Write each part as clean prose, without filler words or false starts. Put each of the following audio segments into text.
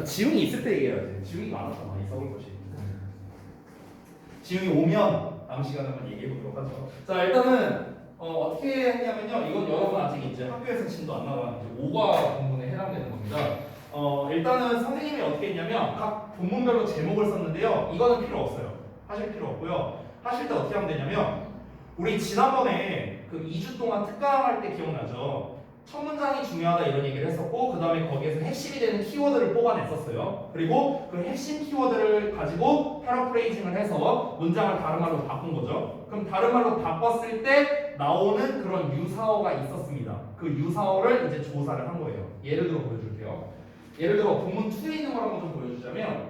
지웅이 있을 때 얘기해야지. 지웅이가 안 왔다 많이 써볼 것이. 지웅이 오면 다음 시간에 한번 얘기해 보도록 하죠. 자 일단은 어떻게 했냐면요. 이건 여러분 아직 이제 학교에서 진도 안 나와 이제 5과 본문에 해당되는 겁니다. 일단은 선생님이 어떻게 했냐면 각 본문별로 제목을 썼는데요. 이거는 필요 없어요. 하실 필요 없고요. 하실 때 어떻게 하면 되냐면 우리 지난번에 그 2주 동안 특강할 때 기억나죠? 첫 문장이 중요하다 이런 얘기를 했었고 그 다음에 거기에서 핵심이 되는 키워드를 뽑아냈었어요. 그리고 그 핵심 키워드를 가지고 패러프레이징을 해서 문장을 다른 말로 바꾼 거죠. 그럼 다른 말로 바꿨을 때 나오는 그런 유사어가 있었습니다. 그 유사어를 이제 조사를 한 거예요. 예를 들어 보여줄게요. 예를 들어 본문 2에 있는 걸 한번 좀 보여주자면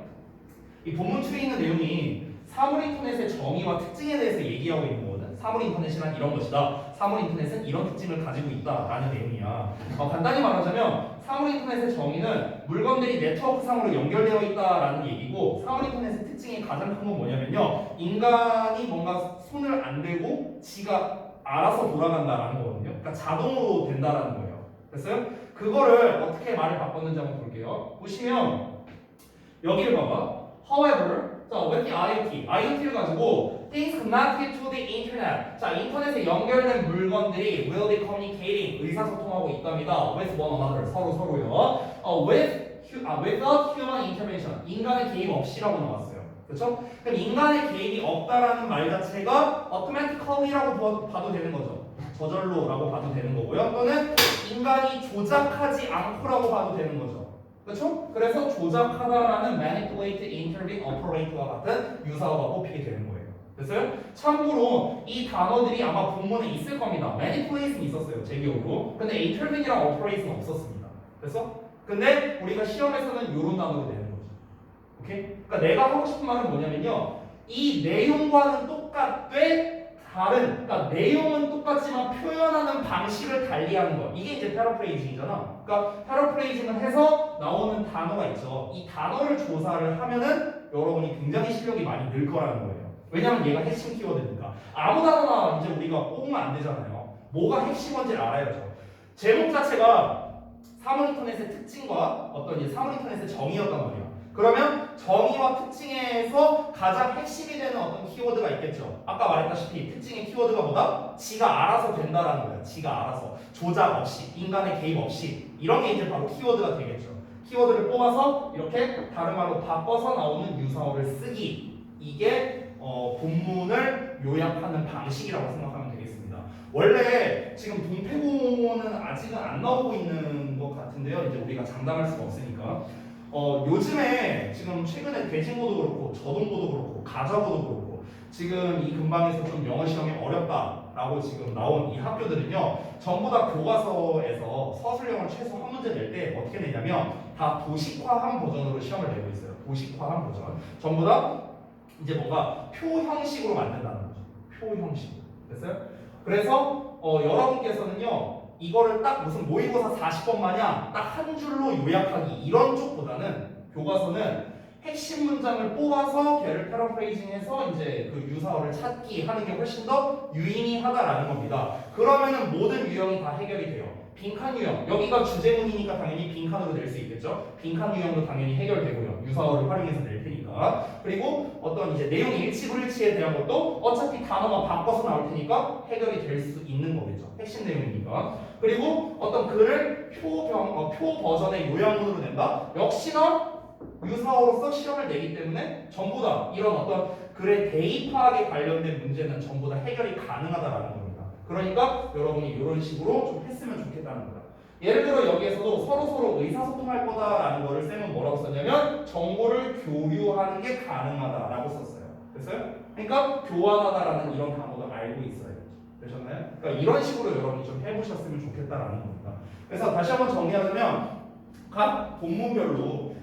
이 본문 2에 있는 내용이 사물인터넷의 정의와 특징에 대해서 얘기하고 있는 거거든. 사물인터넷이란 이런 것이다. 사물인터넷은 이런 특징을 가지고 있다라는 내용이야. 간단히 말하자면 사물인터넷의 정의는 물건들이 네트워크상으로 연결되어 있다라는 얘기고 사물인터넷의 특징이 가장 큰 건 뭐냐면요. 인간이 뭔가 손을 안 대고 지가 알아서 돌아간다라는 거거든요. 그러니까 자동으로 된다라는 거예요. 됐어요? 그거를 어떻게 말을 바꿨는지 한번 볼게요. 보시면 여기를 봐봐. However, 자, with the IoT를 가지고 things connected to the internet. 자, 인터넷에 연결된 물건들이 will be communicating, 의사소통하고 있답니다. with one another, 서로요. without human intervention, 인간의 개입 없이라고 나왔어요. 그렇죠? 그럼 인간의 개입이 없다라는 말 자체가 automatically라고 봐도 되는 거죠. 저절로라고 봐도 되는 거고요. 또는 인간이 조작하지 않고라고 봐도 되는 거죠. 그렇죠? 그래서 조작하다라는 manipulate, intervene, operate와 같은 유사어가 뽑히게 되는 거예요. 됐어요? 참고로 이 단어들이 아마 본문에 있을 겁니다. manipulate는 있었어요. 제 기억으로. 근데 intervene이랑 operate는 없었습니다. 됐어? 근데 우리가 시험에서는 이런 단어로 내는 거죠. 오케이? 그러니까 내가 하고 싶은 말은 뭐냐면요. 이 내용과는 똑같되 그러니까 내용은 똑같지만 표현하는 방식을 달리하는 것. 이게 이제 패러프레이징이잖아. 그러니까 패러프레이징을 해서 나오는 단어가 있죠. 이 단어를 조사를 하면은 여러분이 굉장히 실력이 많이 늘 거라는 거예요. 왜냐면 얘가 핵심 키워드니까. 아무 단어나 이제 우리가 뽑으면 안 되잖아요. 뭐가 핵심인지 알아야죠. 제목 자체가 사물인터넷의 특징과 어떤 이제 사물인터넷의 정의였단 말이야. 그러면 정의와 특징에서 가장 핵심이 되는 어떤 키워드가 있겠죠. 아까 말했다시피 특징의 키워드가 뭐다? 지가 알아서 된다라는 거야. 지가 알아서. 조작 없이, 인간의 개입 없이. 이런 게 이제 바로 키워드가 되겠죠. 키워드를 뽑아서 이렇게 다른 말로 바꿔서 나오는 유사어를 쓰기. 이게 본문을 요약하는 방식이라고 생각하면 되겠습니다. 원래 지금 동태고는 아직은 안 나오고 있는 것 같은데요. 이제 우리가 장담할 수가 없으니까. 요즘에 지금 최근에 대진고도 그렇고 저동고도 그렇고 가자고도 그렇고 지금 이 근방에서 좀 영어 시험이 어렵다라고 지금 나온 이 학교들은요 전부 다 교과서에서 서술형을 최소 한 문제 낼 때 어떻게 내냐면 다 도식화한 버전으로 시험을 내고 있어요. 도식화한 버전. 전부 다 이제 뭔가 표 형식으로 만든다는 거죠. 표 형식으로. 됐어요? 그래서 여러분께서는요 이거를 딱 무슨 모의고사 40번 마냥 딱 한 줄로 요약하기 이런 쪽보다는 교과서는 핵심 문장을 뽑아서 걔를 패러프레이징해서 이제 그 유사어를 찾기 하는 게 훨씬 더 유의미하다라는 겁니다. 그러면은 모든 유형이 다 해결이 돼요. 빈칸 유형 여기가 주제문이니까 당연히 빈칸으로 낼 수 있겠죠. 빈칸 유형도 당연히 해결되고요. 유사어를 활용해서 낼 테니까. 그리고 어떤 이제 내용 일치 불일치에 대한 것도 어차피 단어만 바꿔서 나올 테니까 해결이 될 수 있는 거겠죠. 핵심 내용이니까. 그리고 어떤 글을 표 버전의 요약문으로 낸다. 역시나 유사어로서 시험을 내기 때문에 전부 다 이런 어떤 글의 대입학에 관련된 문제는 전부 다 해결이 가능하다라는 겁니다. 그러니까 여러분이 이런 식으로 좀 했으면 좋겠다는 거다. 예를 들어 여기에서도 서로 의사소통할 거다라는 거를 쌤은 뭐라고 썼냐면 정보를 교류하는 게 가능하다라고 썼어요. 됐어요? 그러니까 교환하다라는 이런 단어도 알고 있어요. 되셨나요? 그러니까 이런 식으로 여러분이 좀 해보셨으면 좋겠다라는 겁니다. 그래서 다시 한번 정리하자면 각 본문별로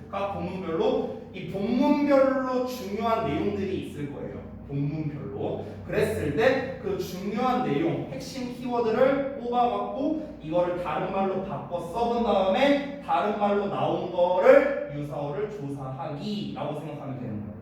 이 본문별로 중요한 내용들이 있을 거예요. 본문별로. 그랬을 때 그 중요한 내용, 핵심 키워드를 뽑아갖고 이거를 다른 말로 바꿔 써본 다음에 다른 말로 나온 거를 유사어를 조사하기라고 생각하면 되는 거예요.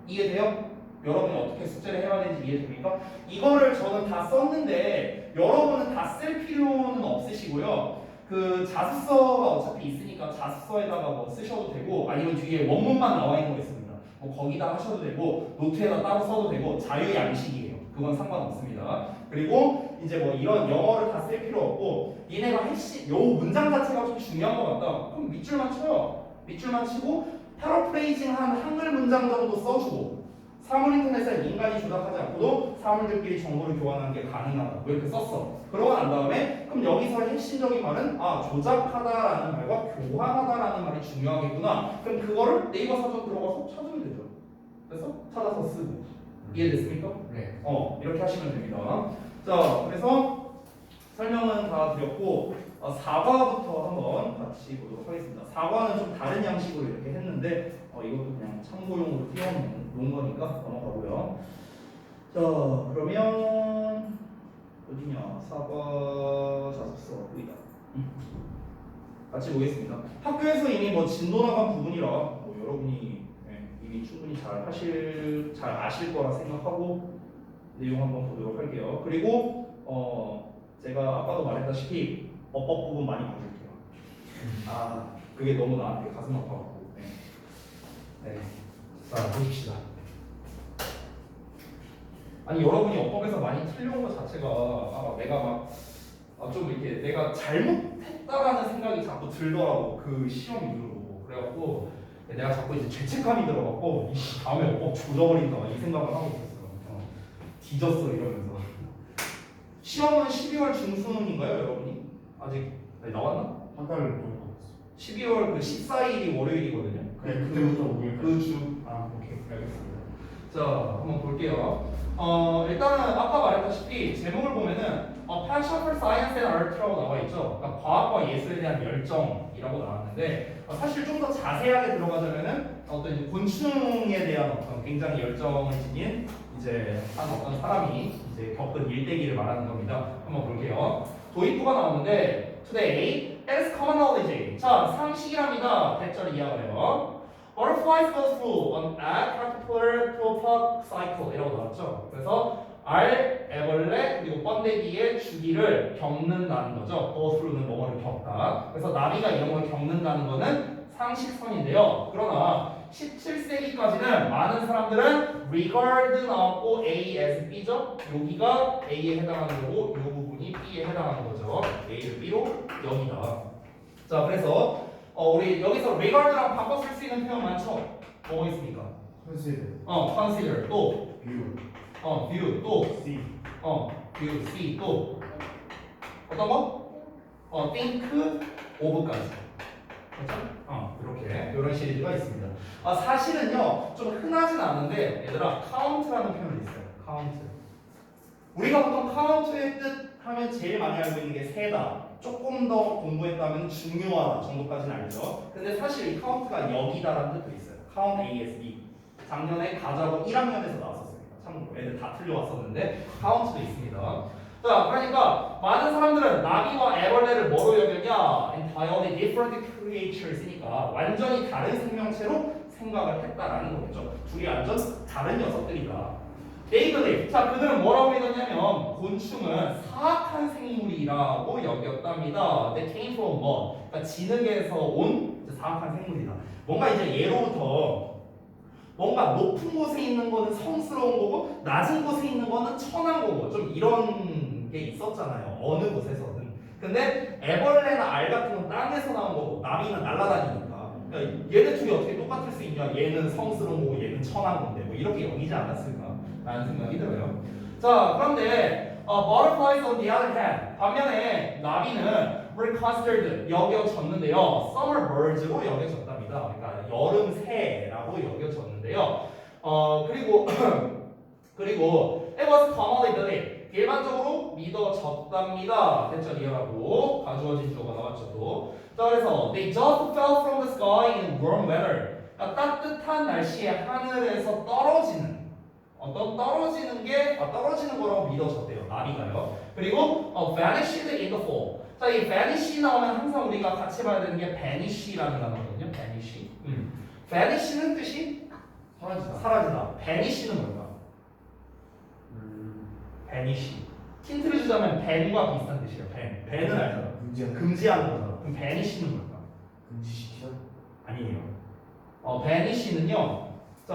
이해돼요? 여러분이 어떻게 숙제를 해야 되는지 이해됩니까? 이거를 저는 다 썼는데 여러분은 다 쓸 필요는 없으시고요. 그 자습서가 어차피 있으니까 자습서에다가 뭐 쓰셔도 되고 아니면 뒤에 원문만 나와 있는 거 있습니다. 뭐 거기다 하셔도 되고 노트에다 따로 써도 되고 자유양식이에요. 그건 상관없습니다. 그리고 이제 뭐 이런 영어를 다 쓸 필요 없고 얘네가 핵심 요 문장 자체가 좀 중요한 것 같다. 그럼 밑줄만 쳐요. 밑줄만 치고 패러프레이징한 한글 문장 정도 써주고 사물인터넷에 인간이 조작하지 않고도 사물들끼리 정보를 교환하는 게 가능하다. 뭐 이렇게 썼어. 그러고 난 다음에 그럼 여기서의 핵심적인 말은 조작하다라는 말과 교환하다라는 말이 중요하겠구나. 그럼 그거를 네이버 사전 들어가서 찾으면 되죠. 그래서 찾아서 쓰고. 이해됐습니까? 네. 이렇게 하시면 됩니다. 자, 그래서 설명은 다 드렸고 사과부터 한번 같이 보도록 하겠습니다. 사과는 좀 다른 양식으로 이렇게 했는데 이것도 그냥 참고용으로 띄워놓은 거니까 넘어가고요. 자, 그러면 어디냐? 사과 자습서 여기다. 같이 보겠습니다. 학교에서 이미 뭐 진도 나간 부분이라 뭐 여러분이 이미 충분히 잘 아실 거라 생각하고 내용 한번 보도록 할게요. 그리고 제가 아까도 말했다시피 어법 부분 많이 봐줄게요. 그게 너무 나한테 가슴 아파갖고. 네. 자, 보십시다. 아니 여러분이 어법에서 많이 틀려온 것 자체가 내가 막 좀 이렇게 내가 잘못했다라는 생각이 자꾸 들더라고. 그 시험 이후로. 그래갖고 내가 자꾸 이제 죄책감이 들어갖고 다음에 어법 조져버린다 이 생각을 하고 있었어. 뒤졌어 이러면서. 시험은 12월 중순인가요, 여러분이? 아직 나왔나? 한 달 정도. 12월 그 14일이 월요일이거든요. 네, 그때부터 5일. 오케이, 알겠습니다. 자, 한번 볼게요. 일단은 아까 말했다시피 제목을 보면은 Passion for Science and Art라고 나와 있죠. 그러니까 과학과 예술에 대한 열정이라고 나왔는데 사실 좀 더 자세하게 들어가자면은 어떤 이제 곤충에 대한 어떤 굉장히 열정을 지닌 이제 한 어떤 사람이 이제 겪은 일대기를 말하는 겁니다. 한번 볼게요. 도입부가 나오는데 Today as common knowledge. 자, 상식이랍니다. 대절 이하가요. Butterflies go through an egg caterpillar pupa cycle 이라고 나왔죠. 그래서 알, 애벌레 그리고 번데기의 주기를 겪는다는 거죠. go through는 뭐를 겪다. 그래서 나비가 이런 걸 겪는다는 거는 상식선인데요. 그러나 17세기까지는 많은 사람들은 regard 나왔고 A as B죠. 여기가 A에 해당하는 거고 이 부분이 B에 해당하는 거죠. A를 B로 여기다. 자, 그래서 우리 여기서 regard랑 바꿔 쓸 수 있는 표현 많죠? 뭐가 있습니까? consider 또 view 또 view see 또 어떤 거? think of까지. 그렇죠? 이렇게 이런 시리즈가 있습니다. 사실은요 좀 흔하진 않은데 얘들아 count라는 표현이 있어요. count. 우리가 보통 count의 뜻 하면 제일 많이 알고 있는 게 세다. 조금 더 공부했다면 중요하다 정도까지는 알죠. 근데 사실 이 count가 여기다라는 뜻도 있어요. count ASB. 작년에 가자고 1학년에서 나왔었습니다. 참고로 애들 다 틀려왔었는데 count도 있습니다. 자, 그러니까 많은 사람들은 나비와 애벌레를 뭐로 여겼냐? entirely different creatures니까 완전히 다른 생명체로 생각을 했다라는 거겠죠. 둘이 완전 다른 녀석들이다. They believe. 자, 그들은 뭐라고 믿었냐면 곤충은 사악한 생물이라고 여겼답니다. They came from mud. 그러니까 진흙에서 온 사악한 생물이다. 뭔가 이제 예로부터 뭔가 높은 곳에 있는 거는 성스러운 거고 낮은 곳에 있는 거는 천한 거고 좀 이런 게 있었잖아요. 어느 곳에서든. 근데 애벌레나 알 같은 건 땅에서 나온 거고 나비는 날아다니니까. 그러니까 얘네 둘이 어떻게 똑같을 수 있냐? 얘는 성스러운 거고 얘는 천한 건데 뭐 이렇게 여기지 않았을까? 라는 생각이 들어요. 자, 그런데 butterflies on the other hand 반면에 나비는 were considered 여겨졌는데요. summer birds로 여겨졌답니다. 그러니까 여름 새라고 여겨졌는데요. 그리고 it was commonly believed 일반적으로 믿어졌답니다. 대절 이하라고 가주어진 주어가 나왔죠. 또. 자, 그래서 they just fell from the sky in warm weather. 그러니까 따뜻한 날씨에 하늘에서 떨어지는 게 떨어지는 거라고 믿어졌대요. 나비가요. 그리고 vanished in the fall. 자, 이 vanish 나오면 항상 우리가 같이 봐야 되는 게 vanish라는 단어거든요. vanish. vanish는 뜻이 사라지다. vanish는 뭘까? vanish. 힌트를 주자면 ban과 비슷한 뜻이에요. ban은 알잖아. 금지하는 거잖아. 그럼 vanish는 뭘까? 금지시키다. 아니에요. vanish는요. 자,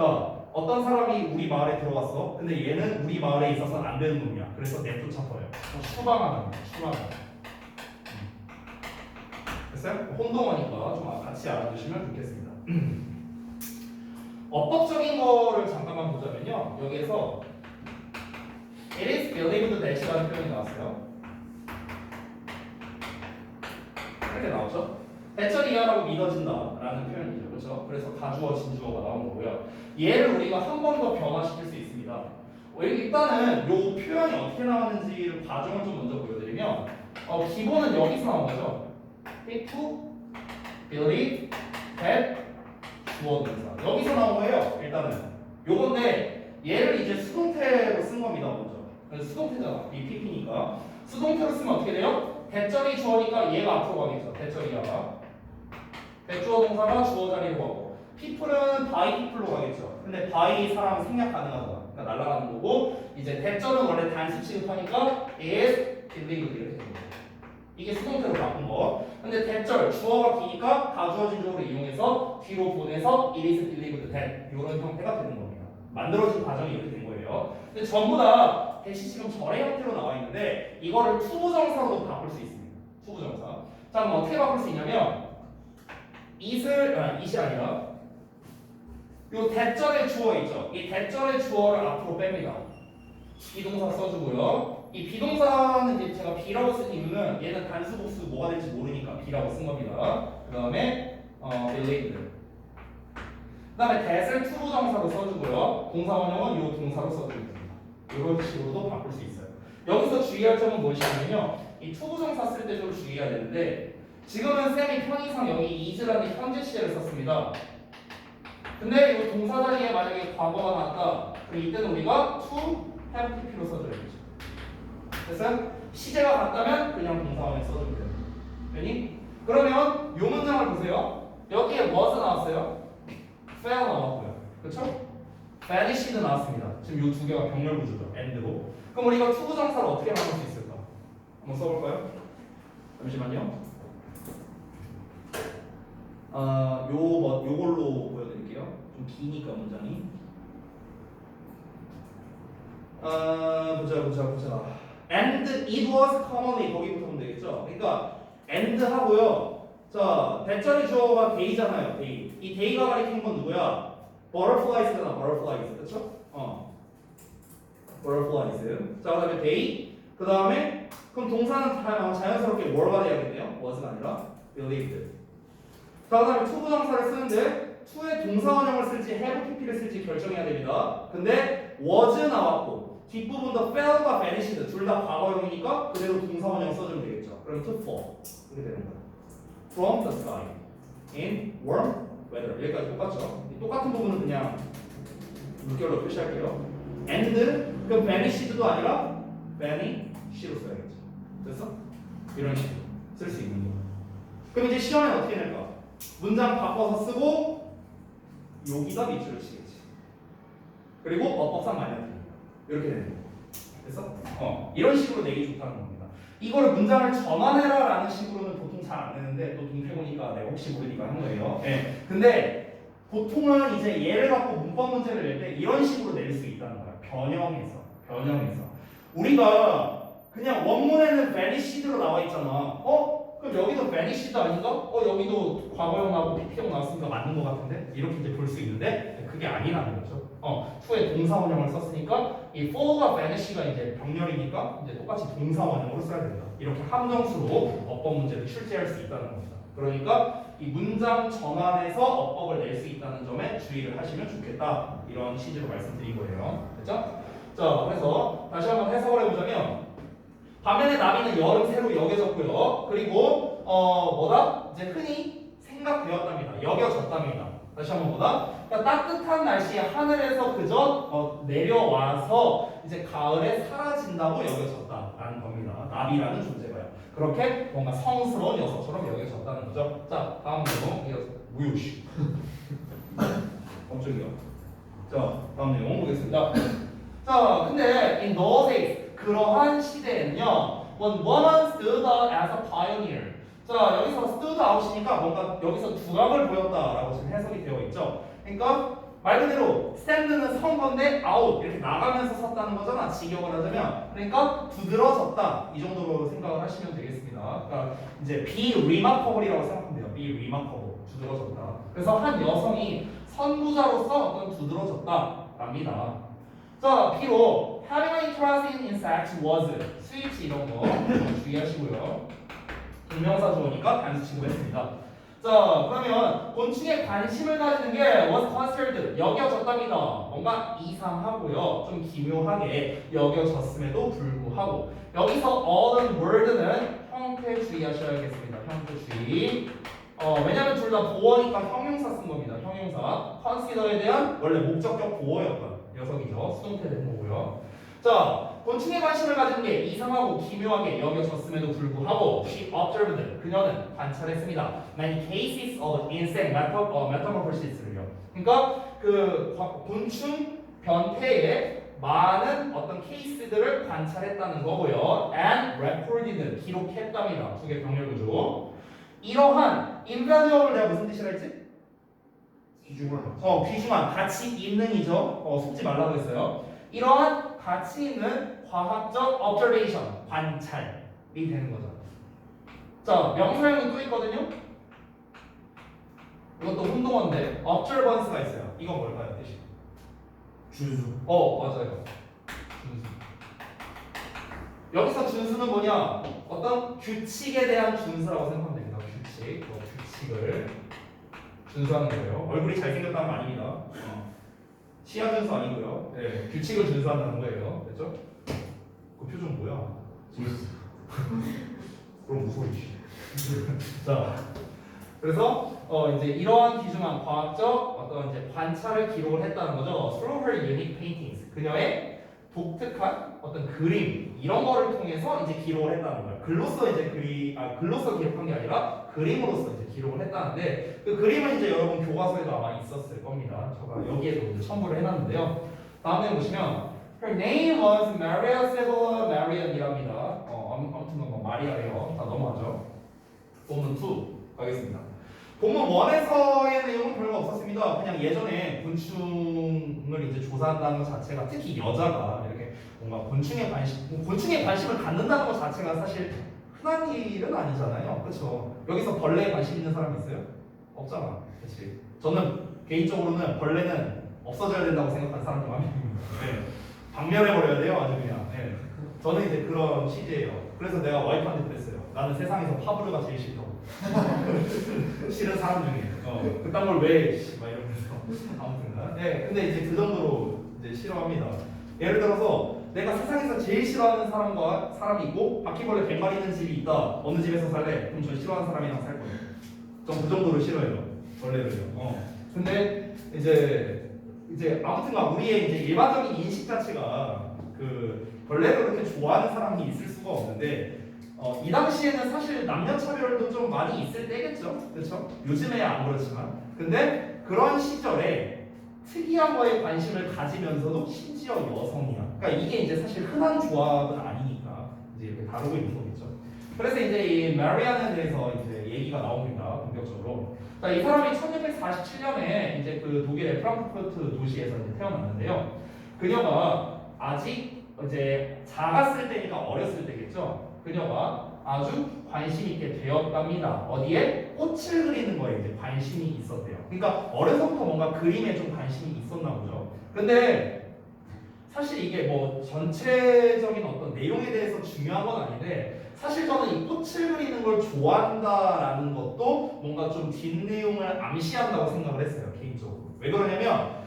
어떤 사람이 우리 마을에 들어왔어. 근데 얘는 우리 마을에 있어서 안 되는 놈이야. 그래서 내쫓아버려요. 추방하는 거야. 추방하는. 됐어요? 혼동어니까 좀 같이 알아두시면 좋겠습니다. 어법적인 거를 잠깐만 보자면요. 여기에서 it is believed that이라는 표현이 나왔어요. 이렇게 나오죠? 대처리야라고 믿어진다라는 표현이죠. 그렇죠? 그래서 가주어, 진주어가 나온 거고요. 얘를 우리가 한 번 더 변화시킬 수 있습니다. 일단은 요 표현이 어떻게 나왔는지 과정을 좀 먼저 보여드리면 기본은 여기서 나온 거죠. to believe that 주어 동사 여기서 나온 거예요. 일단은 요건데 얘를 이제 수동태로 쓴 겁니다. 먼저 그래서 수동태잖아. BPP니까 수동태로 쓰면 어떻게 돼요? 대절이 주어니까 얘가 앞으로 가겠죠. 대절이야가 대주어 동사가 주어 자리로 가고 people은 by people로 가겠죠. 근데 by 사람 생략 가능하잖아. 그러니까 날아가는 거고 이제 대절은 원래 단수 취급하니까 is believed 이렇게 됩니다. 이게 수동태로 바꾼 거. 근데 대절 주어가 기니까 가주어 진주어로 이용해서 뒤로 보내서 it is believed that 이런 형태가 되는 겁니다. 만들어진 과정이 이렇게 된 거예요. 근데 전부 다 대시 지금 절의 형태로 나와 있는데 이거를 투부정사로도 바꿀 수 있습니다. 투부정사. 자 그럼 어떻게 바꿀 수 있냐면 it이 아니라 요 대절의 주어 있죠. 이 대절의 주어를 앞으로 뺍니다. 비동사 써주고요. 이 비동사는 이제 제가 B라고 쓴 이유는 얘는 단수 복수 뭐가 될지 모르니까 B라고 쓴 겁니다. 그 다음에 believed. 그 다음에 that을 투부정사로 써주고요. 동사 원형은 요 동사로 써주면 됩니다. 이런 식으로도 바꿀 수 있어요. 여기서 주의할 점은 무엇이냐면요. 이 투부정사 쓸 때 좀 주의해야 되는데 지금은 쌤이 편의상 여기 is라는 현재 시제를 썼습니다. 근데 이 동사 자리에 만약에 과거가 나왔다. 그럼 이때는 우리가 to have pp로 써줘야겠죠. 됐어요? 시제가 같다면 그냥 동사원에 써주면 돼요. 괜히? 그러면 이 문장을 보세요. 여기에 was 나왔어요. fail 나왔고요. 그렇죠? vanished도 나왔습니다. 지금 이 두 개가 병렬 구조죠. and로. 그럼 우리가 투부정사를 어떻게 나눌 수 있을까? 한번 써볼까요? 잠시만요. 요걸로 보여드릴게요. 좀 기니까 문장이. 보자. And it was commonly 거기부터 보면 되겠죠. 그러니까 and 하고요. 자, 대절의 주어가 day잖아요. day. 이 day가 가리키는 건 누구야? butterflies잖아. butterflies. 그렇죠? butterflies. 자, 그다음에 day. 그다음에 그럼 동사는 자연스럽게 뭐가 돼야겠네요. was가 아니라 believed. 자, 그다음에 투부정사를 쓰는데 to의 동사 원형을 쓸지 have pp를 쓸지 결정해야 됩니다. 근데 was 나왔고 뒷부분도 fail과 vanished 둘 다 과거형이니까 그대로 동사 원형 써주면 되겠죠. 그럼 to fall 이렇게 되는 거예요. From the sky in warm weather 여기까지 똑같죠. 똑같은 부분은 그냥 물결로 표시할게요. And 그럼 vanished도 아니라 vanish로 써야겠죠. 됐어? 이런 식으로 쓸 수 있는 거예요. 그럼 이제 시험에 어떻게 낼까? 문장 바꿔서 쓰고 여기다 밑줄을 치겠지. 그리고 어법상 마이너스 이렇게 되는 거예요. 됐어? 이런 식으로 내기 좋다는 겁니다. 이거를 문장을 전환해라라는 식으로는 보통 잘 안 내는데 또 동태고니까 내가 혹시 모르니까 한 거예요. 네. 근데 보통은 이제 얘를 갖고 문법 문제를 낼 때 이런 식으로 낼 수 있다는 거야. 변형해서. 우리가 그냥 원문에는 vanished로 나와 있잖아. 그럼 여기도 vanished도 아닌가? 여기도 과거형 나오고 pp형 나왔으니까 맞는 것 같은데? 이렇게 이제 볼 수 있는데 그게 아니라는 거죠. to의 동사 원형을 썼으니까 이 for가 vanish가 이제 병렬이니까 이제 똑같이 동사 원형으로 써야 된다. 이렇게 함정수로 어법 문제를 출제할 수 있다는 겁니다. 그러니까 이 문장 전환에서 어법을 낼 수 있다는 점에 주의를 하시면 좋겠다. 이런 취지로 말씀드린 거예요. 됐죠? 자, 그래서 다시 한번 해석을 해보자면 반면에 나비는 여름 새로 여겨졌고요. 그리고 이제 흔히 생각되었답니다. 여겨졌답니다. 다시 한번 보다. 그러니까 따뜻한 날씨에 하늘에서 그저 내려와서 이제 가을에 사라진다고 여겨졌다라는 겁니다. 나비라는 존재가요. 그렇게 뭔가 성스러운 녀석처럼 여겨졌다는 거죠. 자, 다음 내용 무효시. 깜짝이야. 자, 다음 내용 보겠습니다. 자, 근데 in those days 그러한 시대에는요, when woman stood up as a pioneer. 자 여기서 stood out이니까 뭔가 여기서 두각을 보였다라고 지금 해석이 되어 있죠. 그러니까 말 그대로 stand는 선 건데 out 이렇게 나가면서 섰다는 거잖아. 직역을 하자면. 그러니까 두드러졌다 이 정도로 생각을 하시면 되겠습니다. 그러니까 이제 be remarkable이라고 생각하면 돼요. be remarkable 두드러졌다. 그래서 한 여성이 선구자로서 어떤 두드러졌다랍니다. 자 B로 having an interest in sex was 스위치 이런 거 주의하시고요. 동명사 주어니까 단수 취급했습니다. 자 그러면 곤충에 관심을 가지는 게 was considered 여겨졌답니다. 뭔가 이상하고요. 좀 기묘하게 여겨졌음에도 불구하고 여기서 어떤 word는 형태 주의하셔야겠습니다. 형태 주의. 왜냐면 둘 다 보어니까 형용사 쓴 겁니다. 형용사. consider에 대한 원래 목적격 보어였던 녀석이죠. 수동태 된 거고요. 자, 곤충에 관심을 가진 게 이상하고 기묘하게 여겨졌음에도 불구하고 she observed 그녀는 관찰했습니다. many cases of insect metamorphosis를요. 그러니까 그 곤충 변태의 많은 어떤 케이스들을 관찰했다는 거고요. and recorded 기록했답니다. 두 개 병렬 구조. 이러한 invaluable 내가 무슨 뜻이라 했지? 귀중한 가치 있는이죠. 속지 말라고 했어요. 이러한 가치 있는 과학적 observation 관찰이 되는 거죠. 자 명사형은 또 있거든요. 이것도 혼동어인데 observance가 있어요. 이건 뭘까요 뜻이? 준수. 맞아요. 준수. 여기서 준수는 뭐냐? 어떤 규칙에 대한 준수라고 생각하면 됩니다. 규칙, 규칙을 준수하는 거예요. 얼굴이 잘생겼다는 거 아닙니다. 시야 준수 아니고요. 네, 규칙을 준수한다는 거예요. 됐죠? 그 표정 뭐야? 그럼 무서워지. 자, 그래서 이제 이러한 귀중한 과학적 어떤 이제 관찰을 기록을 했다는 거죠. Through her unique paintings, 그녀의 독특한 어떤 그림 이런 거를 통해서 이제 기록을 했다는 거예요. 글로써 이제 글로써 기록한 게 아니라 그림으로써 이제 기록을 했다는데 그 그림은 이제 여러분 교과서에도 아마 있었을 겁니다. 제가 여기에도 이제 첨부를 해놨는데요. 다음에 보시면 her name was Maria Sibylla Marian이랍니다. 아무튼 뭐 마리아예요. 다 넘어가죠. 본문 2 가겠습니다. 본문 1에서의 내용은 별로 없었습니다. 그냥 예전에 곤충을 이제 조사한다는 것 자체가 특히 여자가 이렇게 뭔가 곤충에 관심을 갖는다는 것 자체가 사실 흔한 일은 아니잖아요. 그렇죠? 여기서 벌레에 관심 있는 사람 있어요? 없잖아. 그렇지? 저는 개인적으로는 벌레는 없어져야 된다고 생각하는 사람 중 한 명입니다. 네. 박멸해버려야 돼요, 아주 그냥. 네. 저는 이제 그런 취지예요. 그래서 내가 와이프한테 그랬어요. 나는 세상에서 파브르가 제일 싫다고. 싫은 사람 중에. 그딴 걸 왜? 막 이러면서. 아무튼간. 네, 근데 이제 그 정도로 이제 싫어합니다. 예를 들어서 내가 세상에서 제일 싫어하는 사람이 있고 바퀴벌레 100마리 있는 집이 있다. 어느 집에서 살래? 그럼 저 싫어하는 사람이랑 살 거예요. 전 그 정도로 싫어해요. 벌레를요. 근데 이제 아무튼간 우리의 이제 일반적인 인식 자체가 그 벌레를 그렇게 좋아하는 사람이 있을 수가 없는데 이 당시에는 사실 남녀 차별도 좀 많이 있을 때겠죠, 그렇죠? 요즘에야 안 그렇지만, 근데 그런 시절에 특이한 거에 관심을 가지면서도 심지어 여성이야. 그러니까 이게 이제 사실 흔한 조합은 아니니까 이제 이렇게 다루고 있는 거겠죠. 그래서 이제 이 마리안에 대해서 이제 얘기가 나옵니다, 본격적으로. 자, 이 사람이 1647년에 이제 그 독일의 프랑크푸르트 도시에서 이제 태어났는데요. 그녀가 아직 이제 작았을 때니까 어렸을 때겠죠. 그녀가 아주 관심 있게 되었답니다. 어디에? 꽃을 그리는 거에 이제 관심이 있었대요. 그러니까 어려서부터 뭔가 그림에 좀 관심이 있었나 보죠. 근데 사실 이게 뭐 전체적인 어떤 내용에 대해서 중요한 건 아닌데 사실 저는 이 꽃을 그리는 걸 좋아한다라는 것도 뭔가 좀 뒷내용을 암시한다고 생각을 했어요, 개인적으로. 왜 그러냐면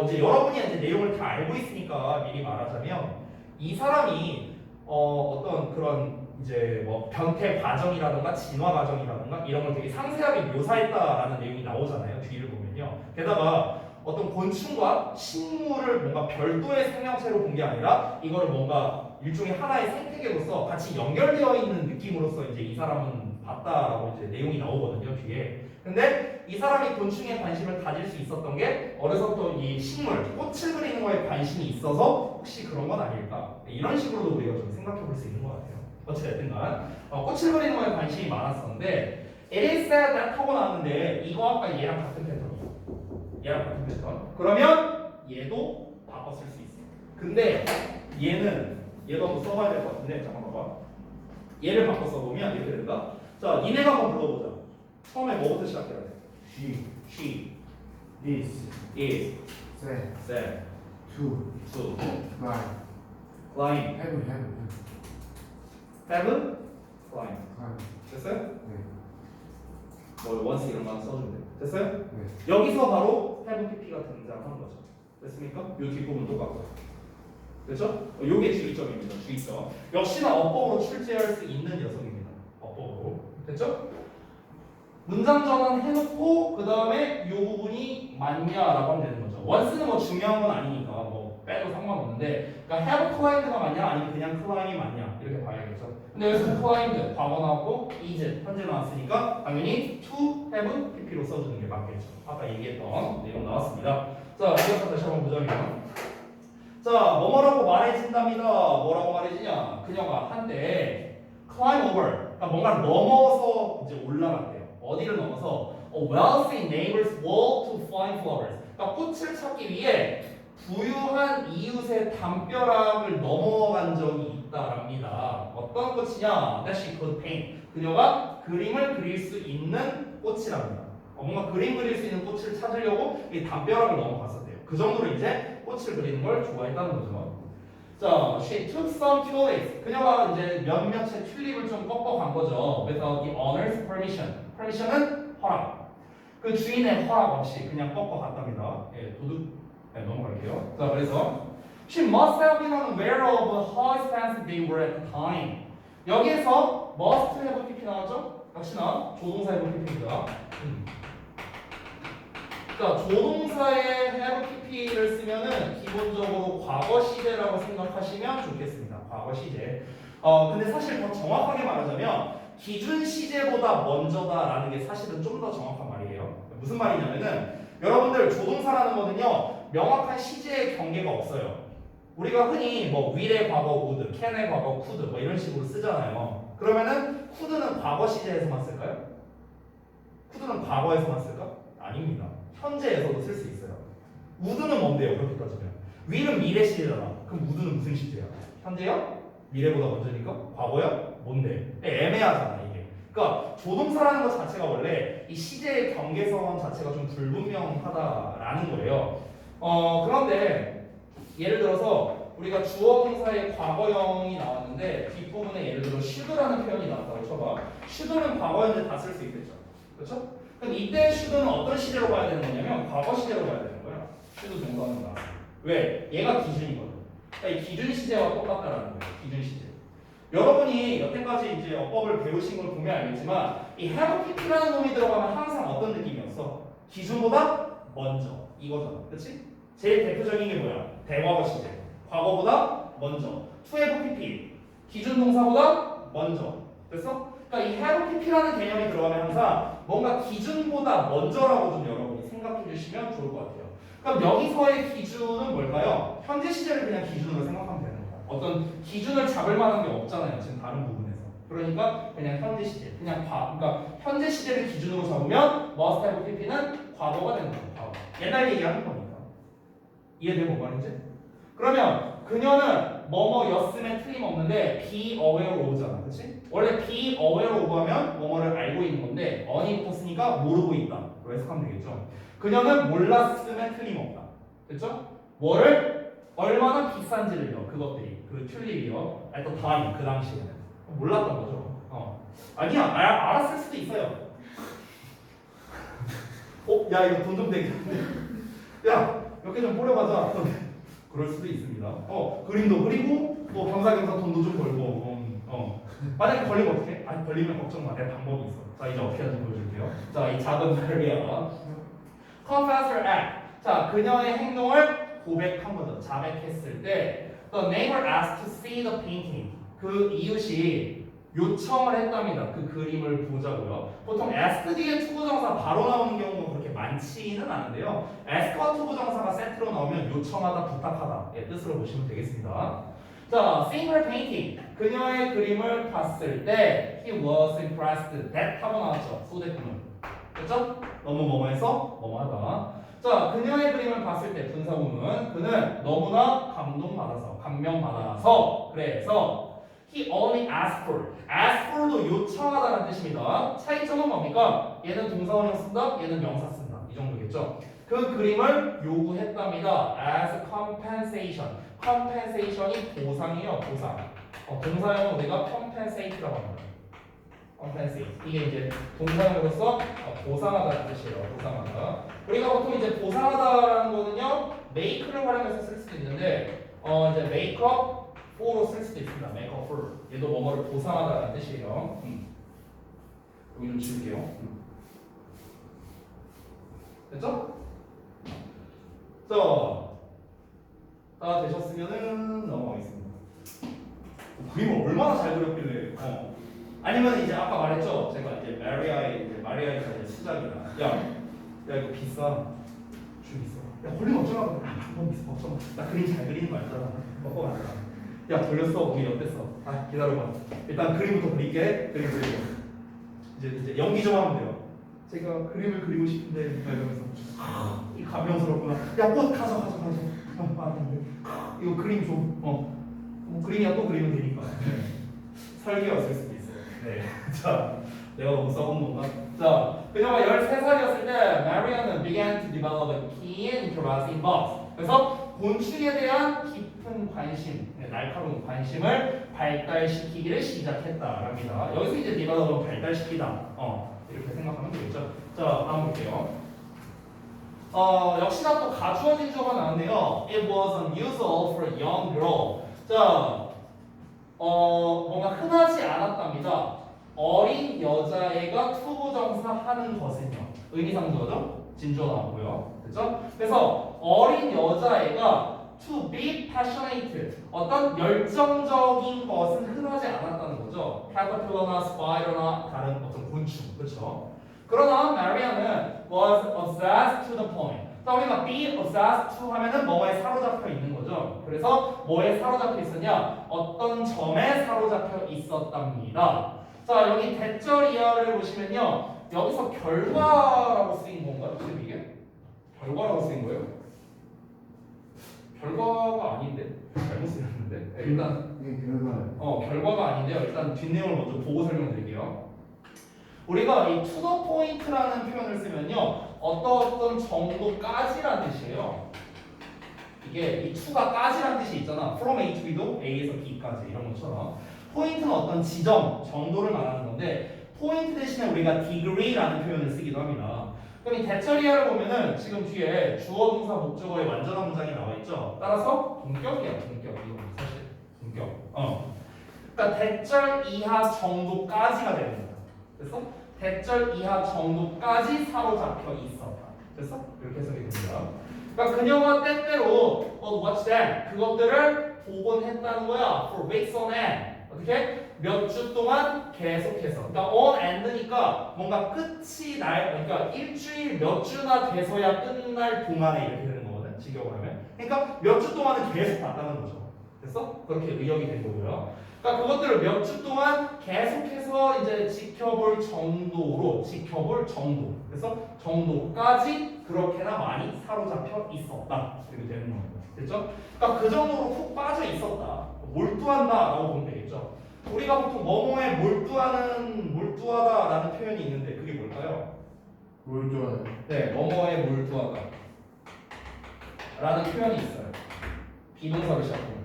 이제 여러분이 이제 내용을 다 알고 있으니까 미리 말하자면 이 사람이 어떤 그런 이제 뭐 변태 과정이라든가 진화 과정이라든가 이런 걸 되게 상세하게 묘사했다라는 내용이 나오잖아요. 뒤를 보면요. 게다가 어떤 곤충과 식물을 뭔가 별도의 생명체로 본 게 아니라 이거를 뭔가 일종의 하나의 생태계로서 같이 연결되어 있는 느낌으로서 이제 이 사람은 봤다라고 이제 내용이 나오거든요, 뒤에. 근데 이 사람이 곤충에 관심을 가질 수 있었던 게 어려서부터 이 식물, 꽃을 그리는 거에 관심이 있어서 혹시 그런 건 아닐까? 이런 식으로도 우리가 좀 생각해 볼 수 있는 것 같아요. 어찌됐든 간 꽃을 그리는 거에 관심이 많았었는데 it is said that 하고 나왔는데 이거 아까 얘랑 같은 패턴이야. 얘랑 같은 패턴. 그러면 얘도 바꿔 쓸 수 있어. 근데 얘도 한번 써봐야 될 것 같은데 잠깐 봐봐. 얘를 바꿔 써보면 이렇게 된다. 자, 니네가 한번 불러보자. 처음에 뭐부터 시작해야 돼? She is is said said to to fly. climb. have. have climb. climb. 됐어요? 네. 뭐 once 이런 거 써주면 돼. 됐어요? 네. 여기서 바로 have pp가 등장한 거죠. 됐습니까? 이 뒷부분 똑같고. 그렇죠? 요게 주의점입니다. 주의점. 역시나 어법으로 출제할 수 있는 녀석입니다. 어법으로. 됐죠? 문장 전환 해놓고 그 다음에 이 부분이 맞냐라고 하면 되는 거죠. once는 뭐 중요한 건 아니니까 뭐 빼도 상관없는데, 그러니까 have climbed가 맞냐 아니면 그냥 climb이 맞냐 이렇게 봐야겠죠. 근데 여기서 climbed 과거 나왔고 is 현재 나왔으니까 당연히 to have pp로 써주는 게 맞겠죠. 아까 얘기했던 내용 나왔습니다. 자, 이거 다시 한번 보자면, 자, 뭐라고 말해진답니다. 뭐라고 말해지냐? 그녀가 한때 climb over, 그러니까 뭔가를 넘어서 이제 올라갔대요. 어디를 넘어서? A wealthy neighbor's wall to find flowers. 그러니까 꽃을 찾기 위해 부유한 이웃의 담벼락을 넘어간 적이 있다랍니다. 어떤 꽃이냐? That she could paint. 그녀가 그림을 그릴 수 있는 꽃이랍니다. 뭔가 그림 그릴 수 있는 꽃을 찾으려고 이 담벼락을 넘어갔었대요. 그 정도로 이제 꽃을 그리는 걸 좋아했다는 거죠. 자, she took some tulips. 그녀가 이제 몇몇의 튤립을 좀 꺾어간 거죠. Without the owner's permission. permission은 허락. 그 주인의 허락 없이 그냥 꺾어갔답니다. 예, 도둑. 네, 넘어갈게요. 자, 그래서 she must have been unaware of how expensive they were at the time. 여기에서 must have pp 나왔죠? 역시나 조동사 have pp입니다. 자, 조동사에 have pp를 쓰면은 기본적으로 과거 시제라고 생각하시면 좋겠습니다. 과거 시제. 근데 사실 더 정확하게 말하자면 기준 시제보다 먼저다라는 게 사실은 좀 더 정확한 말이에요. 무슨 말이냐면은 여러분들 조동사라는 거는요 명확한 시제의 경계가 없어요. 우리가 흔히 뭐 will의 과거 would, can의 과거 could 뭐 이런 식으로 쓰잖아요. 그러면은 could는 과거 시제에서만 쓸까요? could는 과거에서만 쓸까? 아닙니다. 현재에서도 쓸 수 있어요. would는 뭔데요? 그렇게 따지면 will은 미래 시제잖아. 그럼 would는 무슨 시제야? 현재요? 미래보다 먼저니까? 과거요? 뭔데? 애매하잖아 이게. 그러니까 조동사라는 것 자체가 원래 이 시제의 경계선 자체가 좀 불분명하다라는 거예요. 그런데 예를 들어서 우리가 주어 동사의 과거형이 나왔는데 뒷부분에 예를 들어 should라는 표현이 나왔다고 쳐봐. should는 과거 현재 다 쓸 수 있겠죠. 그렇죠? 그럼 이때 should는 어떤 시제로 봐야 되는 거냐면 과거 시제로 봐야 되는 거야. should 동사는 나왔어. 왜? 얘가 기준이거든. 그러니까 이 기준 시제와 똑같다라는 거예요. 기준 시제. 여러분이 여태까지 이제 어법을 배우신 걸 보면 알겠지만 이 have pp라는 놈이 들어가면 항상 어떤 느낌이었어? 기준보다 먼저 이거잖아. 그렇지? 제일 대표적인 게 뭐야? 대과거 시제. 과거보다 먼저. to have pp. 기준 동사보다 먼저. 됐어? 그러니까 이 have pp라는 개념이 들어가면 항상 뭔가 기준보다 먼저라고 좀 여러분이 생각해 주시면 좋을 것 같아요. 그럼 여기서의 기준은 뭘까요? 현재 시제를 그냥 기준으로 생각하면 되는 거야. 어떤 기준을 잡을 만한 게 없잖아요. 지금 다른 부분에서. 그러니까 그냥 현재 시제. 그러니까 현재 시제를 기준으로 잡으면 must have pp는 과거가 되는 거예요. 과거. 옛날 얘기하는 거니까. 이해되고 뭔 말인지? 그러면 그녀는 뭐뭐였음에 틀림없는데 be aware of잖아. 그치? 원래 be aware of 하면 뭐뭐를 알고 있는 건데 on이 붙었으니까 모르고 있다. 로 해석하면 되겠죠. 그녀는 몰랐음에 틀림없다. 됐죠? 뭐를? 얼마나 비싼지를요. 그것들이. 그 튤립이요. at the time. 그 당시에는. 몰랐던 거죠. 아니야. 알았을 수도 있어요. 야 이거 돈 좀 되겠는데. 야 몇 개 좀 뿌려가자. 그럴 수도 있습니다. 그림도 그리고 또 겸사겸사 돈도 좀 벌고. 만약에 걸리면 어떡해? 아니 걸리면 걱정 마. 내가 방법이 있어. 자 이제 어떻게 하는지 보여줄게요. 자 이 작은 마리아. Confess her act. 자 그녀의 행동을 고백한 거죠. 자백했을 때 the neighbor asked to see the painting. 그 이웃이 요청을 했답니다. 그 그림을 보자고요. 보통 ask 뒤에 투부정사 바로 나오는 경우가 그렇게 많지는 않은데요. ask와 투부정사가 세트로 나오면 요청하다, 부탁하다 의 뜻으로 보시면 되겠습니다. 자, seeing her painting. 그녀의 그림을 봤을 때 he was impressed. that 하고 나왔죠. 소대문은. 그렇죠? 너무 뭐뭐해서 뭐뭐하다. 자, 그녀의 그림을 봤을 때 분사구문 그는 너무나 감동받아서 감명받아서 그래서 he only asked for. ask for도 요청하다는 뜻입니다. 차이점은 뭡니까? 얘는 동사원형 쓴다, 얘는 명사 쓴다. 이 정도겠죠? 그 그림을 요구했답니다. as compensation. compensation이 보상이에요, 보상. 동사형은 우리가 compensate라고 합니다. compensate. 이게 이제 동사형으로서 보상하다는 뜻이에요. 보상하다. 우리가 보통 이제 보상하다라는 거는요, make를 활용해서 쓸 수도 있는데, 이제 make up for로 쓸 수도 있습니다. make up for. 얘도 뭐뭐를 보상하다라는 뜻이에요. 여기 좀 지울게요. 됐죠? 자, 다 되셨으면은 넘어가겠습니다. 그림을 얼마나 잘 그렸길래? 아니면 이제 아까 말했죠. 제가 이제 마리아의 이제 시작이다. 야 이거 비싸. 줄 있어. 야 걸리면 어쩌라고? 너무 비싸. 어쩌면 나 그림 잘 그리는 거 알잖아. 먹고 말잖아. 야 돌렸어. 거기 어땠어? 아 기다려봐. 일단 그림부터 그릴게. 그림 그리고 이제 연기 좀 하면 돼요. 제가 그림을 그리고 싶은데 이러면서 이 감명스럽구나. 야 꽃 가져. 이거 그림 좀 뭐 그림이야 또 그리면 되니까. 설계가 쓸 수도 있어요. 네. 자, 내가 너무 써본 건가? 자, 그녀가 13살이었을 때 마리아는 began to develop a keen interest in bugs. 그래서 곤충에 대한 깊은 관심, 날카로운 관심을 발달시키기를 시작했다랍니다. 여기서 이제 develop은 발달시키다. 이렇게 생각하면 되겠죠. 자, 다음 볼게요. 역시나 또 가주어진 주어가 나왔네요. It was unusual for a young girl. 자, 뭔가 흔하지 않았답니다. 어린 여자애가 투부정사 하는 것은요. 의미상주어죠? 진주어 나왔고요. 됐죠? 그래서 어린 여자애가 to be passionate 어떤 열정적인 것은 흔하지 않았다는 거죠. caterpillar나 spider나 다른 어떤 곤충. 그렇죠? 그러나 마리아는 was obsessed to the point. 우리가 be obsessed to 하면은 뭐에 사로잡혀 있는 거죠. 그래서 뭐에 사로잡혀 있었냐? 어떤 점에 사로잡혀 있었답니다. 자, 여기 대절 이하를 보시면요. 여기서 결과라고 쓰인 건가요? 지금 이게? 결과라고 쓰인 거예요? 결과가 아닌데? 잘못 쓰였는데? 일단 이게 결과예요. 결과가 아닌데요. 일단 뒷내용을 먼저 보고 설명드릴게요. 우리가 이 to the point라는 표현을 쓰면요. 어떤 정도까지라는 뜻이에요. 이게 이 to가 까지라는 뜻이 있잖아. from A to B도 A에서 B까지 이런 것처럼 포인트는 어떤 지점, 정도를 말하는 건데 포인트 대신에 우리가 degree라는 표현을 쓰기도 합니다. 그럼 이 대절이하를 보면은 지금 뒤에 주어, 동사, 목적어의 완전한 문장이 나와 있죠. 따라서 동격이야, 동격. 이거 사실 동격. 그러니까 대절 이하 정도까지가 되는 거야. 그래서 대절 이하 정도까지 사로잡혀 있었다. 됐어? 이렇게 해석이 됩니다. 그러니까 그녀가 때때로 what's that? 그것들을 보곤 했다는 거야. For weeks on end. 어떻게? 몇 주 동안 계속해서. 그러니까 on end니까 뭔가 끝이 그러니까 일주일 몇 주나 돼서야 끝날 동안에 이렇게 되는 거거든. 직역을 하면. 그러니까 몇 주 동안은 계속 봤다는 거죠. 됐어? 그렇게 의역이 된 거고요. 그러니까 그것들을 몇 주 동안 계속해서 이제 지켜볼 정도. 그래서 정도까지 그렇게나 많이 사로잡혀 있었다. 이렇게 되는 겁니다. 됐죠? 그러니까 그 정도로 푹 빠져 있었다. 몰두한다라고 보면 되겠죠. 우리가 보통 뭐뭐에 몰두하다라는 표현이 있는데 그게 뭘까요? 몰두하다. 네, 뭐뭐에 몰두하다. 라는 표현이 있어요. 비동사를 시작합니다.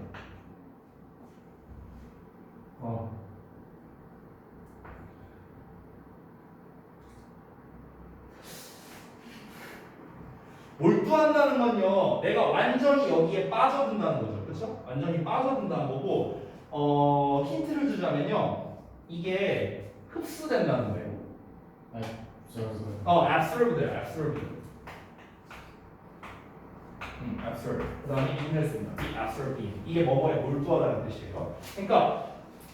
몰두한다는 건요, 내가 완전히 여기에 빠져든다는 거죠. 그렇죠? 완전히 빠져든다는 거고, 힌트를 주자면요, 이게 흡수된다는 거예요. absorb돼요, absorb. absorb. 그 다음에 in했습니다. absorb. 이게 뭐뭐에 몰두하다는 뜻이에요. 그러니까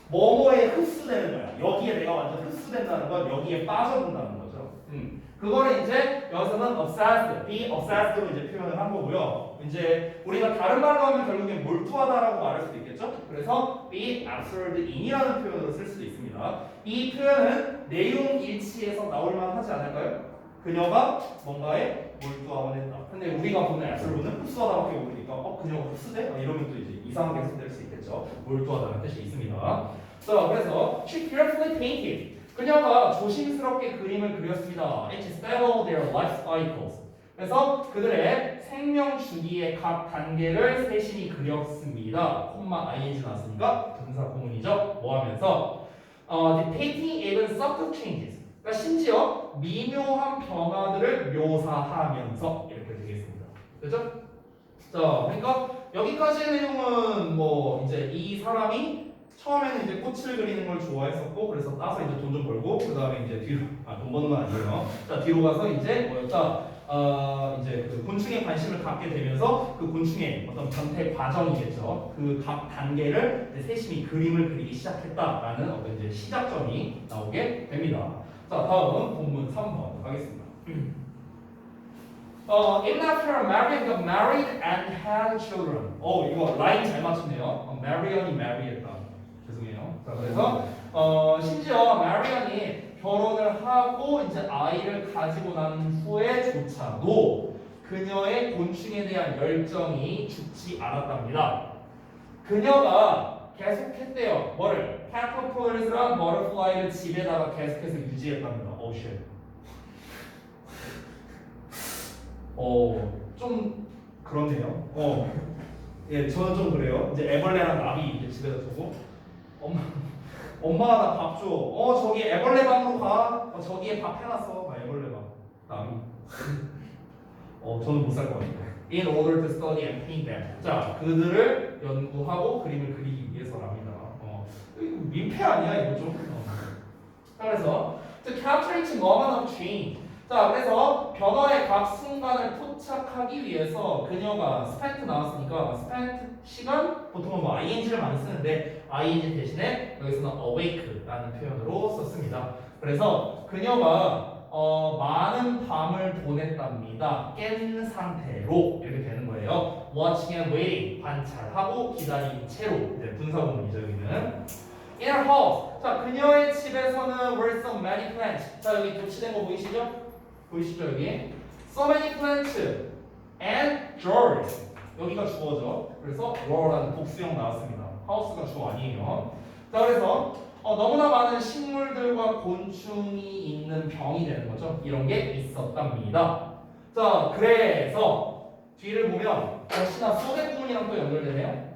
뭐뭐에 흡수되는 거야. 여기에 내가 완전 흡수된다는 건 여기에 빠져든다는 거죠. 그거를 이제 여기서는 obsessed, be obsessed로 이제 표현을 한 거고요. 이제 우리가 다른 말로 하면 결국엔 몰두하다라고 말할 수도 있겠죠. 그래서 be absorbed in이라는 표현으로 쓸 수도 있습니다. 이 표현은 내용 일치에서 나올 만하지 않을까요? 그녀가 뭔가에 몰두하곤 했다. 근데 우리가 보는 absorb는 흡수하다밖에 모르니까 그녀가 흡수돼? 이러면 또 이제 이상하게 해석될 수 있겠죠. 몰두하다는 뜻이 있습니다. 자, 그래서 she carefully painted. 그녀가 조심스럽게 그림을 그렸습니다. It spelled their life cycles. 그래서 그들의 생명 주기의 각 단계를 세심히 그렸습니다. 콤마 ing 나왔으니까 동사 구문이죠. 뭐 하면서 depicting even subtle changes. 그러니까 심지어 미묘한 변화들을 묘사하면서 이렇게 되겠습니다. 그렇죠? 자, 그러니까 여기까지의 내용은 뭐 이제 이 사람이 처음에는 이제 꽃을 그리는 걸 좋아했었고 그래서 따서 이제 돈 좀 벌고 그 다음에 이제 뒤로 돈 버는 건 아니에요. 자, 뒤로 가서 이제 뭐였다? 이제 그 곤충에 관심을 갖게 되면서 그 곤충의 어떤 변태 과정이겠죠. 그 각 단계를 이제 세심히 그림을 그리기 시작했다라는 어떤 이제 시작점이 나오게 됩니다. 자, 다음 본문 3번 가겠습니다. Even after Marion got married and had children. 이거 라인 잘 맞췄네요. Marion이 marry했다. 죄송해요. 자, 그래서 심지어 마리언이 결혼을 하고 이제 아이를 가지고 난 후에조차도 그녀의 곤충에 대한 열정이 죽지 않았답니다. 그녀가 계속했대요. 뭐를? caterpillars랑 butterfly를 집에다가 계속해서 유지했답니다. 좀 그렇네요. 예, 저는 좀 그래요. 이제 애벌레랑 나비 이제 집에다 두고 엄마가 나 밥 줘. 저기 애벌레 방으로 가. 저기에 밥 해놨어. 애벌레 방. 나비. 저는 못 살 것 같아요. In order to study and paint them. 자, 그들을 연구하고 그림을 그리기 위해서랍니다. 이거 민폐 아니야 이거 좀? 자, 그래서 to capture each moment of change. 자, 그래서 변화의 각 순간을 포착하기 위해서 그녀가 spent 나왔으니까 spent 시간 보통은 뭐 ing를 많이 쓰는데 ing 대신에 여기서는 awake라는 표현으로 썼습니다. 그래서 그녀가 많은 밤을 보냈답니다. 깬 상태로 이렇게 되는 거예요. watching and waiting 관찰하고 기다린 채로 이제 분사구문이죠 여기는. In her house. 자, 그녀의 집에서는 were so many plants. 자, 여기 도치된 거 보이시죠? 보이시죠 여기? So many plants and drawers. 여기가 주어죠. 그래서 draw라는 복수형 나왔습니다. 하우스가 주어 아니에요. 자, 그래서 너무나 많은 식물들과 곤충이 있는 병이 되는 거죠. 이런 게 있었답니다. 자, 그래서 뒤를 보면 역시나 소개 구문이랑 또 연결되네요.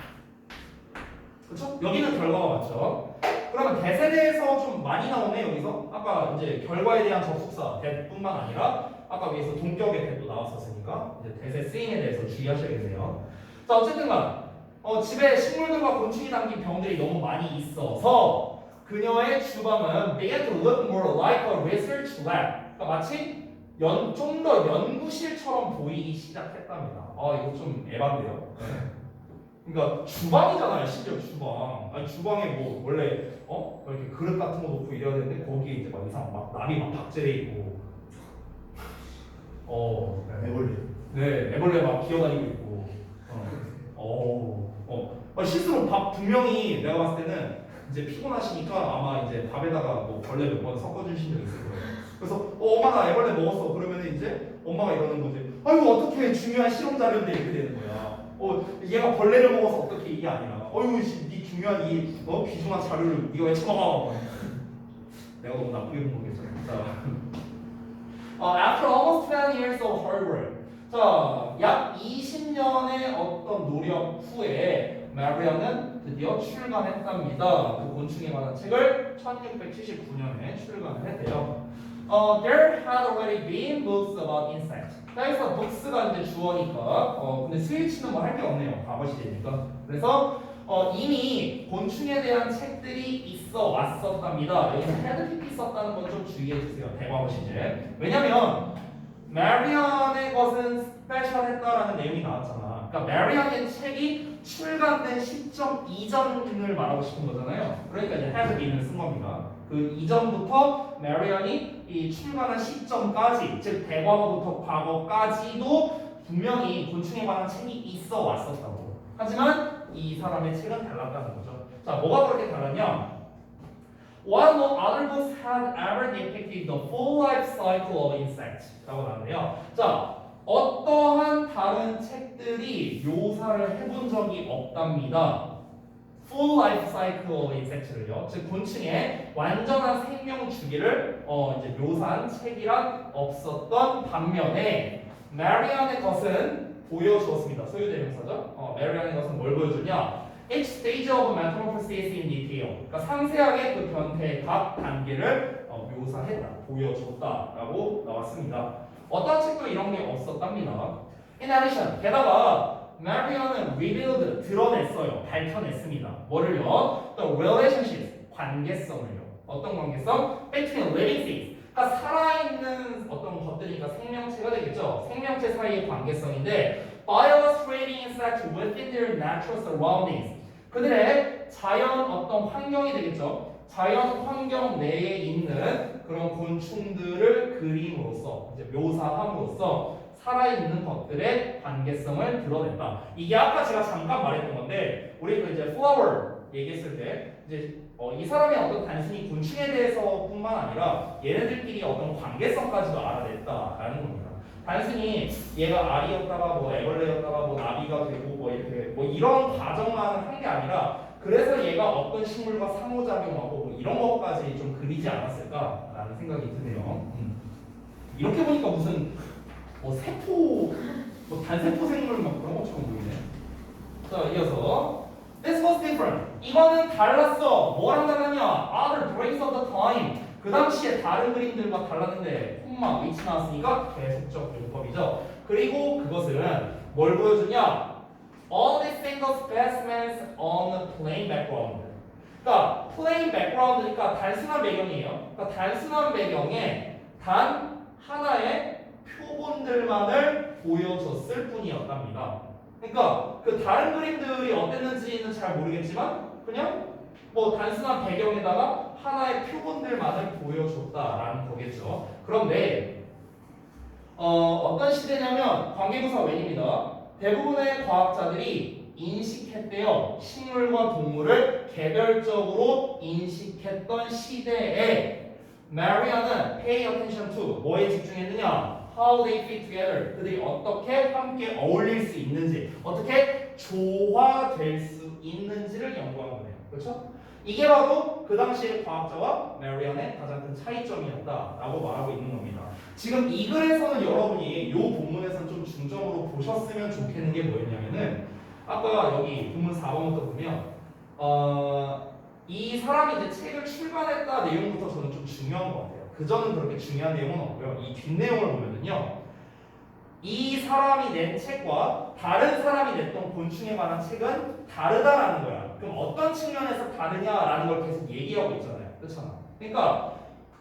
그렇죠? 여기는 결과가 맞죠. 그러면 대세에 대해서 좀 많이 나오네 여기서. 아까 이제 결과에 대한 접속사 대뿐만 아니라 아까 위에서 동격의 대도 나왔었으니까 이제 대세 쓰임에 대해서 주의하셔야겠네요. 자, 어쨌든간 집에 식물들과 곤충이 담긴 병들이 너무 많이 있어서 그녀의 주방은 began to look more like a research lab. 그러니까 마치 좀 더 연구실처럼 보이기 시작했답니다. 이거 좀 에반데요. 그러니까 주방이잖아요, 심지어 주방. 아니 주방에 뭐 원래 이렇게 그릇 같은 거 놓고 이래야 되는데 거기에 이제 막 이상 막 나비 막 박제돼 있고, 애벌레. 네, 애벌레 막 기어다니고 있고, 실수로 밥 분명히 내가 봤을 때는 이제 피곤하시니까 아마 이제 밥에다가 뭐 벌레 몇 번 섞어주신 적 있을 거예요. 그래서 엄마 나 애벌레 먹었어. 그러면은 이제 엄마가 이러는 거지. 아이고 어떻게 중요한 실험 자료인데 이렇게 되는 거야. 얘가 벌레를 먹어서 어떻게 이게 아니라. 네 중요한 이 귀중한 자료를 네가 왜 처먹어? 내가 너무 나쁘게 본 거겠죠. 자, after almost 20 years of hard work. 자, 약 20년의 어떤 노력 후에 마리언은 드디어 출간했답니다. 그 곤충에 관한 책을 1679년에 출간을 했대요. There had already been books about insects. 그래서 books가 이제 주어니까 근데 스위치는 뭐 할 게 없네요. 과거 시대니까. 그래서 이미 곤충에 대한 책들이 있어 왔었답니다. 여기서 had 있었다는 건 좀 주의해 주세요. 대과거 시제. 왜냐면 마리언의 것은 스페셜했다라는 내용이 나왔잖아. 그러니까 마리언의 책이 출간된 시점 이전을 말하고 싶은 거잖아요. 그러니까 이제 had been을 쓴 겁니다. 그 이전부터 메리언이 이 출간한 시점까지, 즉 대과거부터 과거까지도 분명히 곤충에 관한 책이 있어 왔었다고. 하지만 이 사람의 책은 달랐다는 거죠. 자, 뭐가 그렇게 달랐냐? While no other books had ever depicted the full life cycle of insects 라고 나오네요. 자, 어떠한 다른 책들이 묘사를 해본 적이 없답니다. Full life cycle of insects를요. 즉 곤충의 완전한 생명 주기를 이제 묘사한 책이란 없었던 반면에 메리안의 것은 보여주었습니다. 소유대명사죠. 메리안의 것은 뭘 보여주냐? Each stage of metamorphosis in detail. 그러니까 상세하게 그 변태의 각 단계를 묘사했다, 보여줬다라고 나왔습니다. 어떤 책도 이런 게 없었답니다. In addition, 게다가 메리언은 revealed, 드러냈어요, 밝혀냈습니다. 뭐를요? The relationships, 관계성을요. 어떤 관계성? Between living things. 그러니까 살아있는 어떤 것들이니까 생명체가 되겠죠. 생명체 사이의 관계성인데 by illustrating insects within their natural surroundings. 그들의 자연 어떤 환경이 되겠죠. 자연 환경 내에 있는 그런 곤충들을 그림으로써 이제 묘사함으로써 살아있는 것들의 관계성을 드러냈다. 이게 아까 제가 잠깐 말했던 건데 우리 그 이제 flower 얘기했을 때 이제 이 사람의 어떤 단순히 곤충에 대해서뿐만 아니라 얘네들끼리 어떤 관계성까지도 알아냈다라는 겁니다. 단순히 얘가 알이었다가 뭐 애벌레였다가 뭐 나비가 되고 뭐 이렇게 뭐 이런 과정만 한 게 아니라 그래서 얘가 어떤 식물과 상호작용하고 뭐 이런 것까지 좀 그리지 않았을까라는 생각이 드네요. 이렇게 보니까 무슨 뭐 세포, 뭐 단세포 생물 막 그런 것처럼 보이네. 자, 이어서 This was different. 이거는 달랐어. 뭐랑 달랐냐? Other drawings of the time. 그 당시에 다른 그림들과 달랐는데 콤마 위치 나왔으니까 계속적 용법이죠. 그리고 그것은 뭘 보여주냐? Only single specimens on a plain background. 그러니까 plain background니까 단순한 배경이에요. 그러니까 단순한 배경에 단 하나의 표본들만을 보여줬을 뿐이었답니다. 그러니까 그 다른 그림들이 어땠는지는 잘 모르겠지만 그냥 뭐 단순한 배경에다가 하나의 표본들만을 보여줬다라는 거겠죠. 그런데 어떤 시대냐면 관계부사 웬입니다. 대부분의 과학자들이 인식했대요. 식물과 동물을 개별적으로 인식했던 시대에 메리언은 pay attention to 뭐에 집중했느냐? How they fit together. 그들이 어떻게 함께 어울릴 수 있는지, 어떻게 조화될 수 있는지를 연구한 거네요. 그렇죠? 이게 바로 그 당시의 과학자와 메리언의 가장 큰 차이점이었다라고 말하고 있는 겁니다. 지금 이 글에서는 여러분이 이 본문에서는 좀 중점으로 보셨으면 좋겠는 게 뭐였냐면은 아까 여기 본문 4번부터 보면 이 사람이 이제 책을 출간했다 내용부터 저는 좀 중요한 것 같아요. 그전은 그렇게 중요한 내용은 없고요. 이 뒷내용을 보면은요. 이 사람이 낸 책과 다른 사람이 냈던 곤충에 관한 책은 다르다라는 거야. 그럼 어떤 측면에서 다르냐라는 걸 계속 얘기하고 있잖아요. 그렇잖아. 그러니까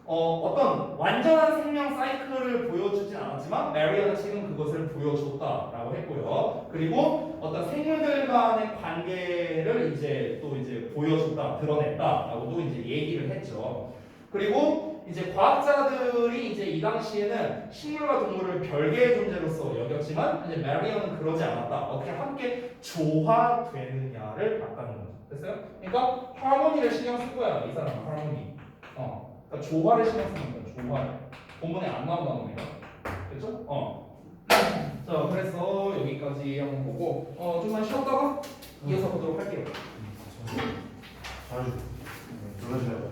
어떤 완전한 생명 사이클을 보여주진 않았지만 메리언의 책은 그것을 보여줬다라고 했고요. 그리고 어떤 생물들 간의 관계를 이제 또 이제 보여줬다, 드러냈다라고도 이제 얘기를 했죠. 그리고 이제 과학자들이 이제 이 당시에는 식물과 동물을 별개의 존재로서 여겼지만 이제 메리언은 그러지 않았다. 어떻게 함께 조화되느냐를 봤다는 거죠. 됐어요? 그러니까 하모니를 신경 쓸 거야. 이 사람은 하모니. 그러니까 조화를 신경 쓰는 거야. 조화. 본문에 안 나온 단어입니다. 그렇죠? 자, 그래서 여기까지 한번 보고 좀만 쉬었다가 이어서 보도록 할게요. 자주. 놀라셔요.